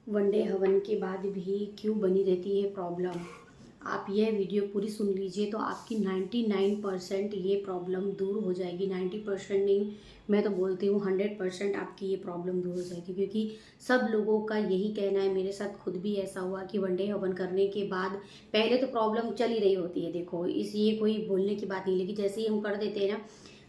One day हवन के बाद भी क्यों बनी रहती है प्रॉब्लम। आप यह वीडियो पूरी सुन लीजिए तो आपकी 99% ये प्रॉब्लम दूर हो जाएगी। 90% नहीं, मैं तो बोलती हूँ 100% आपकी ये प्रॉब्लम दूर हो जाएगी, क्योंकि सब लोगों का यही कहना है। मेरे साथ खुद भी ऐसा हुआ कि वनडे हवन करने के बाद पहले तो प्रॉब्लम चल ही रही होती है। देखो, इस ये कोई बोलने की बात नहीं, लेकिन जैसे ही हम कर देते हैं ना,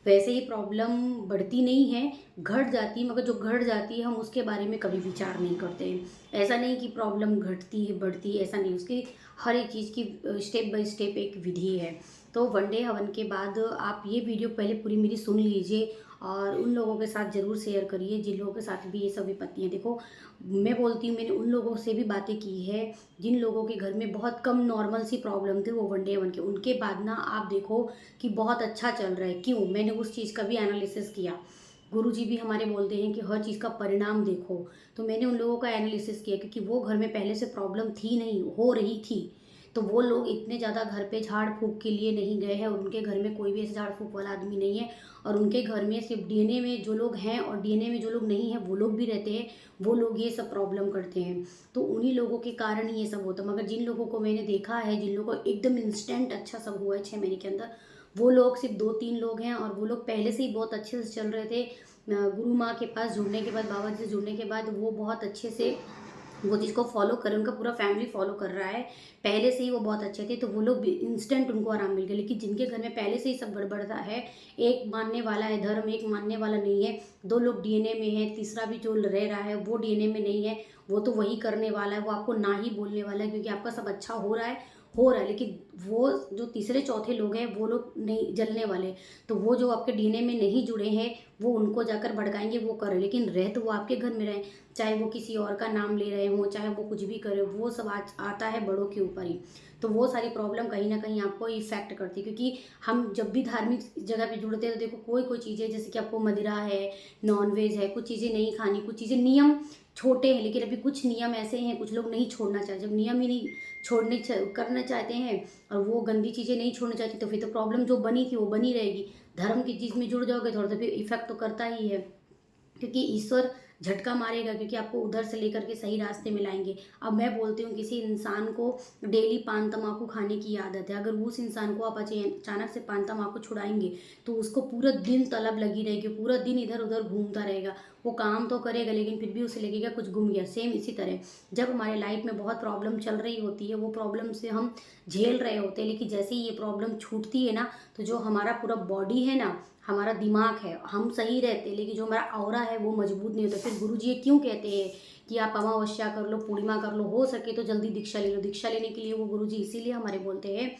वैसे ही प्रॉब्लम बढ़ती नहीं है, घट जाती है। मगर जो घट जाती है हम उसके बारे में कभी विचार नहीं करते हैं। ऐसा नहीं कि प्रॉब्लम घटती है बढ़ती है, ऐसा नहीं। उसकी हर एक चीज़ की स्टेप बाय स्टेप एक विधि है। तो वनडे हवन के बाद आप ये वीडियो पहले पूरी मेरी सुन लीजिए और उन लोगों के साथ ज़रूर शेयर करिए जिन लोगों के साथ भी ये सब विपत्तियाँ। देखो, मैं बोलती हूँ, मैंने उन लोगों से भी बातें की है जिन लोगों के घर में बहुत कम नॉर्मल सी प्रॉब्लम थी, वो वनडे हवन के उनके बाद ना आप देखो कि बहुत अच्छा चल रहा है। क्यों? मैंने उस चीज़ का भी एनालिसिस किया। गुरुजी भी हमारे बोलते हैं कि हर चीज़ का परिणाम देखो। तो मैंने उन लोगों का एनालिसिस किया, क्योंकि वो घर में पहले से प्रॉब्लम थी नहीं, हो रही थी। तो वो लोग इतने ज़्यादा घर पे झाड़ फूक के लिए नहीं गए हैं, और उनके घर में कोई भी ऐसे झाड़ फूक वाला आदमी नहीं है। और उनके घर में सिर्फ डीएनए में जो लोग हैं और डीएनए में जो लोग नहीं हैं वो लोग भी रहते हैं। वो लोग ये सब प्रॉब्लम करते हैं। तो उन्हीं लोगों के कारण ही ये सब होता है। मगर जिन लोगों को मैंने देखा है, जिन लोगों को एकदम इंस्टेंट अच्छा सब हुआ है 6 महीने के अंदर, वो लोग सिर्फ 2-3 लोग हैं। और वो लोग पहले से ही बहुत अच्छे से चल रहे थे। गुरु माँ के पास जुड़ने के बाद, बाबा जी से जुड़ने के बाद वो बहुत अच्छे से वो चीज़ को फॉलो करें। उनका पूरा फैमिली फॉलो कर रहा है। पहले से ही वो बहुत अच्छे थे, तो वो लोग भी इंस्टेंट उनको आराम मिल गया। लेकिन जिनके घर में पहले से ही सब गड़बड़ता है, एक मानने वाला है धर्म, एक मानने वाला नहीं है, 2 लोग डीएनए में है, तीसरा भी जो रह रहा है वो डीएनए में नहीं है, वो तो वही करने वाला है, वो आपको ना ही बोलने वाला है, क्योंकि आपका सब अच्छा हो रहा है। लेकिन वो जो तीसरे चौथे लोग हैं वो लोग नहीं जलने वाले। तो वो जो आपके डीएनए में नहीं जुड़े हैं, वो उनको जाकर भड़काएंगे, वो कर रहे, लेकिन रह तो वो आपके घर में रहे। चाहे वो किसी और का नाम ले रहे हों, चाहे वो कुछ भी करे, वो सब आता है बड़ों के ऊपर ही। तो वो सारी प्रॉब्लम कहीं ना कहीं आपको इफेक्ट करती है, क्योंकि हम जब भी धार्मिक जगह पे जुड़ते हैं तो देखो, कोई कोई चीज़ें, जैसे कि आपको मदिरा है, नॉनवेज है, कुछ चीज़ें नहीं खानी, कुछ चीज़ें नियम छोटे हैं। लेकिन अभी कुछ नियम ऐसे हैं, कुछ लोग नहीं छोड़ना चाहते। जब नियम ही नहीं करना चाहते हैं और वो गंदी चीज़ें नहीं छोड़ना चाहते, तो फिर तो प्रॉब्लम जो बनी थी वो बनी रहेगी। धर्म की चीज़ में जुड़ जाओगे थोड़ा, तो फिर इफेक्ट तो करता ही है, क्योंकि ईश्वर झटका मारेगा, क्योंकि आपको उधर से लेकर के सही रास्ते में लाएंगे। अब मैं बोलती हूँ, किसी इंसान को डेली पान तम्बाकू खाने की आदत है, अगर उस इंसान को आप अचानक से पान तम्बाकू छुड़ाएंगे तो उसको पूरा दिन तलब लगी रहेगी, पूरा दिन इधर उधर घूमता रहेगा। वो काम तो करेगा लेकिन फिर भी उसे लगेगा कुछ गुम गया। सेम इसी तरह जब हमारे लाइफ में बहुत प्रॉब्लम चल रही होती है, वो प्रॉब्लम से हम झेल रहे होते हैं, लेकिन जैसे ही ये प्रॉब्लम छूटती है ना, तो जो हमारा पूरा बॉडी है ना, हमारा दिमाग है, हम सही रहते हैं, लेकिन जो हमारा ऑरा है वो मजबूत नहीं होता। फिर गुरुजी ये क्यों कहते हैं कि आप अमावस्या कर लो, पूर्णिमा कर लो, हो सके तो जल्दी दीक्षा ले लो। दीक्षा लेने के लिए वो गुरुजी इसीलिए हमारे बोलते हैं,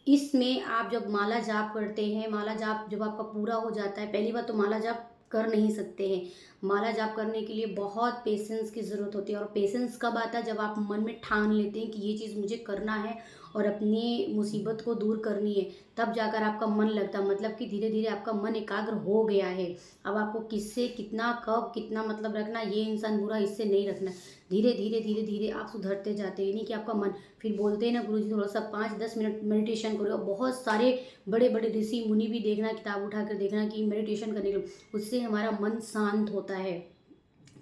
इसमें आप जब माला जाप करते हैं, माला जाप जब आपका पूरा हो जाता है, पहली बार तो माला जाप कर नहीं सकते हैं। माला जाप करने के लिए बहुत पेशेंस की ज़रूरत होती है। और पेशेंस कब आता है? जब आप मन में ठान लेते हैं कि ये चीज़ मुझे करना है और अपनी मुसीबत को दूर करनी है, तब जाकर आपका मन लगता है। मतलब कि धीरे धीरे आपका मन एकाग्र हो गया है। अब आपको किससे कितना, कब कितना मतलब रखना, ये इंसान बुरा, इससे नहीं रखना। धीरे धीरे धीरे धीरे आप सुधरते जाते हैं। नहीं कि आपका मन, फिर बोलते हैं ना गुरुजी थोड़ा सा 5-10 मिनट मेडिटेशन करो। बहुत सारे बड़े बड़े ऋषि मुनि भी देखना, किताब उठा कर देखना कि मेडिटेशन करने के लिए, उससे हमारा मन शांत होता है।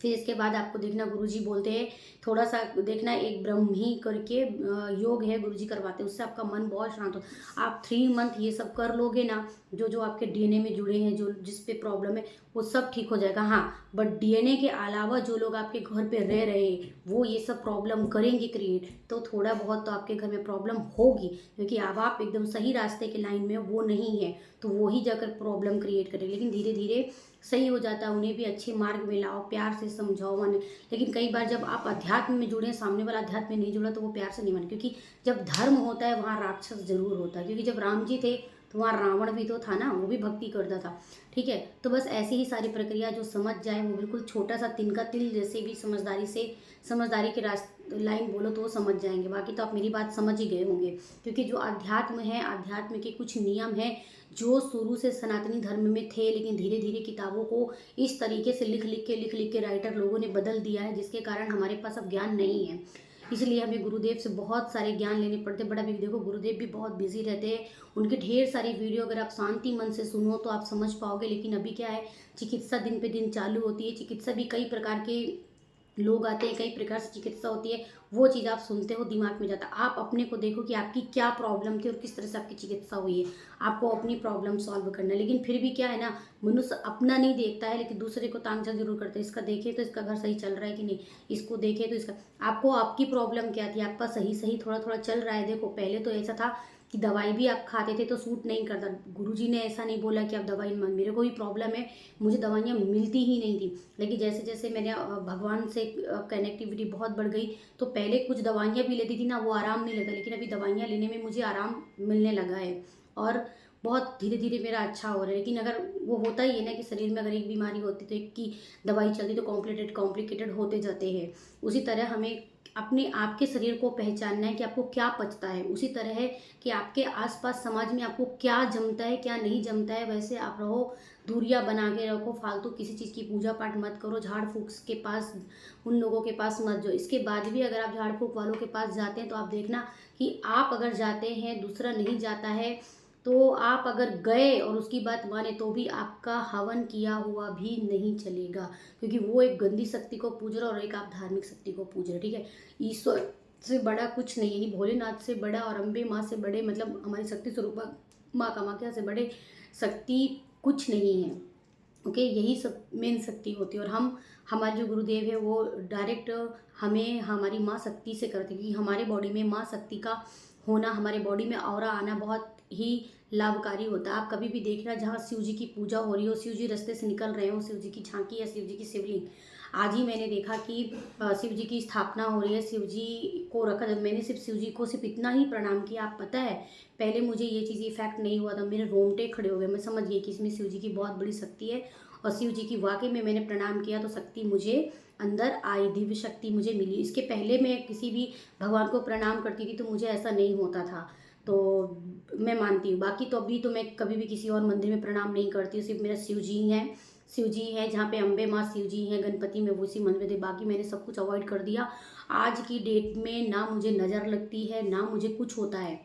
फिर इसके बाद आपको देखना, गुरुजी बोलते हैं थोड़ा सा देखना, एक ब्रह्मी करके योग है, गुरुजी करवाते हैं, उससे आपका मन बहुत शांत हो। आप 3 मंथ ये सब कर लोगे ना, जो जो आपके डीएनए में जुड़े हैं, जो जिस पे प्रॉब्लम है, वो सब ठीक हो जाएगा। हाँ, बट डीएनए के अलावा जो लोग आपके घर पे रह रहे हैं, वो ये सब प्रॉब्लम करेंगे क्रिएट, तो थोड़ा बहुत तो आपके घर में प्रॉब्लम होगी, क्योंकि अब आप एकदम सही रास्ते के लाइन में वो नहीं है, तो वो ही जाकर प्रॉब्लम क्रिएट करेंगे। लेकिन धीरे धीरे सही हो जाता है। उन्हें भी अच्छे मार्ग में लाओ, प्यार से समझाओ, माने। लेकिन कई बार जब आप अध्यात्म में जुड़े, सामने वाला अध्यात्म में नहीं जुड़ा, तो वो प्यार से नहीं माने, क्योंकि जब धर्म होता है वहाँ राक्षस जरूर होता है। क्योंकि जब राम जी थे तो वहाँ रावण भी तो था ना, वो भी भक्ति करता था। ठीक है, तो बस ऐसी ही सारी प्रक्रिया, जो समझ जाए वो बिल्कुल छोटा सा तिनका तिल जैसे भी समझदारी के लाइन बोलो तो वो समझ जाएंगे। बाकी तो आप मेरी बात समझ ही गए होंगे, क्योंकि जो अध्यात्म है, अध्यात्म के कुछ नियम हैं जो शुरू से सनातनी धर्म में थे, लेकिन धीरे धीरे किताबों को इस तरीके से लिख लिख के राइटर लोगों ने बदल दिया है, जिसके कारण हमारे पास अब ज्ञान नहीं है। इसलिए हमें गुरुदेव से बहुत सारे ज्ञान लेने पड़ते। बट अभी देखो, गुरुदेव भी बहुत बिजी रहते हैं, उनके ढेर सारी वीडियो अगर आप शांति मन से सुनो तो आप समझ पाओगे। लेकिन अभी क्या है, चिकित्सा दिन पे दिन चालू होती है, चिकित्सा भी कई प्रकार के लोग आते हैं, कई प्रकार से चिकित्सा होती है, वो चीज़ आप सुनते हो, दिमाग में जाता है। आप अपने को देखो कि आपकी क्या प्रॉब्लम थी और किस तरह से आपकी चिकित्सा हुई है। आपको अपनी प्रॉब्लम सॉल्व करना है। लेकिन फिर भी क्या है ना, मनुष्य अपना नहीं देखता है, लेकिन दूसरे को ताक-झाक ज़रूर करता है। इसका देखे तो इसका घर सही चल रहा है कि नहीं, इसको देखे तो इसका, आपको आपकी प्रॉब्लम क्या थी, आपका सही-सही थोड़ा-थोड़ा चल रहा है। देखो पहले तो ऐसा था कि दवाई भी आप खाते थे तो सूट नहीं करता। गुरुजी ने ऐसा नहीं बोला कि आप दवाई मत, मेरे को भी प्रॉब्लम है, मुझे दवाइयाँ मिलती ही नहीं थी। लेकिन जैसे-जैसे मैंने भगवान से कनेक्टिविटी बहुत बढ़ गई, तो पहले कुछ दवाइयाँ भी लेती थी ना, वो आराम नहीं लगा, लेकिन अभी दवाइयाँ लेने में मुझे आराम मिलने लगा है और बहुत धीरे-धीरे मेरा अच्छा हो रहा है। लेकिन अगर वो होता ही है ना कि शरीर में अगर एक बीमारी होती तो एक की दवाई चलती तो कॉम्प्लिकेटेड होते जाते हैं। उसी तरह हमें अपने आप के शरीर को पहचानना है कि आपको क्या पचता है। उसी तरह है कि आपके आस-पास समाज में आपको क्या जमता है, क्या नहीं जमता है, वैसे आप रहो। दूरियाँ बना के रखो, फालतू किसी चीज़ की पूजा-पाठ मत करो, झाड़-फूँक के पास, उन लोगों के पास मत जाओ। इसके बाद भी अगर आप झाड़-फूँक वालों के पास जाते हैं तो आप देखना कि आप अगर जाते हैं, दूसरा नहीं जाता है, तो आप अगर गए और उसकी बात माने तो भी आपका हवन किया हुआ भी नहीं चलेगा, क्योंकि वो एक गंदी शक्ति को पूज रहा है और एक आप धार्मिक शक्ति को पूज रहे हैं, ठीक है? ईश्वर से बड़ा कुछ नहीं है, यानी भोलेनाथ से बड़ा और अम्बे माँ से बड़े, मतलब हमारी शक्ति स्वरूपा माँ कामाख्या से बड़े शक्ति कुछ नहीं है। ओके, यही सब मेन शक्ति होती है और हम, हमारे जो गुरुदेव है वो डायरेक्ट हमें हमारी माँ शक्ति से करते हैं, क्योंकि हमारे बॉडी में माँ शक्ति का होना, हमारे बॉडी में ऑरा आना बहुत ही लाभकारी होता है। आप कभी भी देखना जहाँ शिव जी की पूजा हो रही हो, शिव जी रास्ते से निकल रहे हो, शिव जी की झांकी या शिव जी की शिवलिंग, आज ही मैंने देखा कि शिव जी की स्थापना हो रही है, शिव जी को रखा, जब मैंने सिर्फ शिव जी को सिर्फ इतना ही प्रणाम किया, आप पता है पहले मुझे ये चीज़ इफेक्ट नहीं हुआ था, मेरे रोंगटे खड़े हो गए, मैं समझ गई कि इसमें शिव जी की बहुत बड़ी शक्ति है और शिव जी की वाकई में मैंने प्रणाम किया तो शक्ति मुझे अंदर आई, दिव्य शक्ति मुझे मिली। इसके पहले मैं किसी भी भगवान को प्रणाम करती थी तो मुझे ऐसा नहीं होता था, तो मैं मानती हूँ। बाकी तो अभी तो मैं कभी भी किसी और मंदिर में प्रणाम नहीं करती हूँ, सिर्फ मेरा शिव जी हैं, शिव जी हैं जहाँ पे अम्बे माँ शिव जी हैं, गणपति में वो उसी मंदिर में थे, बाकी मैंने सब कुछ अवॉइड कर दिया। आज की डेट में ना मुझे नज़र लगती है, ना मुझे कुछ होता है।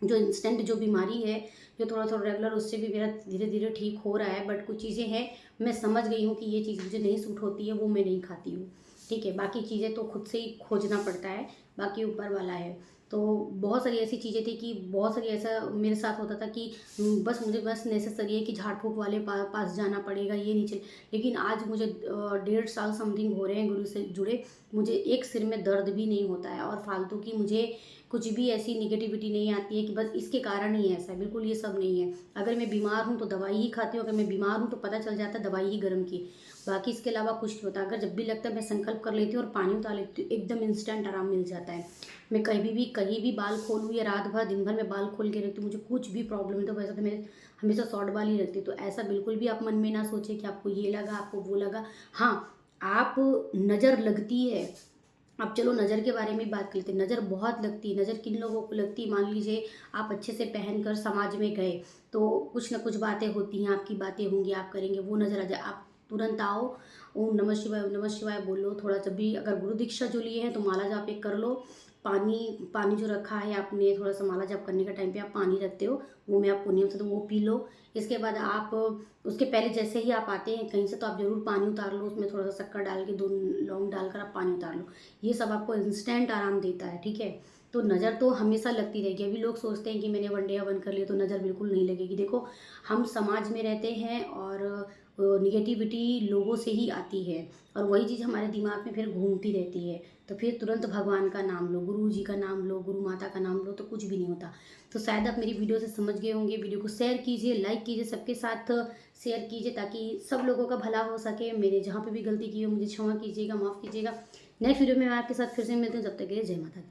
जो इंस्टेंट जो बीमारी है, जो थोड़ा-थोड़ा रेगुलर, उससे भी मेरा धीरे-धीरे ठीक हो रहा है, बट कुछ चीज़ें हैं, मैं समझ गई हूँ कि ये चीज़ मुझे नहीं सूट होती है, वो मैं नहीं खाती हूँ, ठीक है? बाकी चीज़ें तो खुद से ही खोजना पड़ता है, बाकी ऊपर वाला है। तो बहुत सारी ऐसी चीज़ें थी कि बहुत सारी ऐसा मेरे साथ होता था कि बस मुझे बस नेसेसरी है कि झाड़-फूँक वाले पास जाना पड़ेगा, ये नहीं चल, लेकिन आज मुझे 1.5 साल समथिंग हो रहे हैं गुरु से जुड़े, मुझे एक सिर में दर्द भी नहीं होता है और फालतू की मुझे कुछ भी ऐसी निगेटिविटी नहीं आती है कि बस इसके कारण ही ऐसा है, बिल्कुल ये सब नहीं है। अगर मैं बीमार हूँ तो दवाई ही खाती हूँ, अगर मैं बीमार हूँ तो पता चल जाता है दवाई ही गर्म की, बाकी इसके अलावा कुछ नहीं होता। अगर जब भी लगता है मैं संकल्प कर लेती हूँ और पानी उतार लेती हूँ, एकदम इंस्टेंट आराम मिल जाता है। मैं कहीं भी बाल खोलूँ या रात भर दिन भर में बाल खोल के रखती हूँ, मुझे कुछ भी प्रॉब्लम है तो वैसे तो मैं हमेशा शॉर्ट बाल ही रखती हूँ, तो ऐसा बिल्कुल भी आप मन में ना सोचें कि आपको ये लगा, आपको वो लगा। हाँ, आप नज़र लगती है, अब चलो नज़र के बारे में बात करते हैं। नज़र बहुत लगती है, नज़र किन लोगों को लगती है, मान लीजिए आप अच्छे से पहनकर समाज में गए तो कुछ ना कुछ बातें होती हैं, आपकी बातें होंगी, आप करेंगे, वो नज़र आ जाए, आप तुरंत आओ, ओम नमः शिवाय बोलो, थोड़ा जब भी अगर गुरु दीक्षा जो लिए हैं तो माला जाप एक कर लो, पानी पानी जो रखा है आपने, थोड़ा सा माला जाप करने का टाइम पे आप पानी रखते हो, वो में आप पुण्यम से तो वो पी लो। इसके बाद आप उसके पहले जैसे ही आप आते हैं कहीं से तो आप ज़रूर पानी उतार लो, उसमें थोड़ा सा शक्कर डाल के 2 लौंग डालकर आप पानी उतार लो, ये सब आपको इंस्टेंट आराम देता है, ठीक है? तो नज़र तो हमेशा लगती रहेगी। अभी लोग सोचते हैं कि मैंने वन डे हवन कर लिया तो नज़र बिल्कुल नहीं लगेगी। देखो, हम समाज में रहते हैं और निगेटिविटी लोगों से ही आती है और वही चीज़ हमारे दिमाग में फिर घूमती रहती है। तो फिर तुरंत भगवान का नाम लो, गुरु जी का नाम लो, गुरु माता का नाम लो, तो कुछ भी नहीं होता। तो शायद आप मेरी वीडियो से समझ गए होंगे। वीडियो को शेयर कीजिए, लाइक कीजिए, सबके साथ शेयर कीजिए ताकि सब लोगों का भला हो सके। मेरे जहाँ पे भी गलती की हो मुझे क्षमा कीजिएगा, माफ़ कीजिएगा। नेक्स्ट वीडियो में मैं आपके साथ फिर से मिलती हूँ, जब तक के लिए जय माता दी।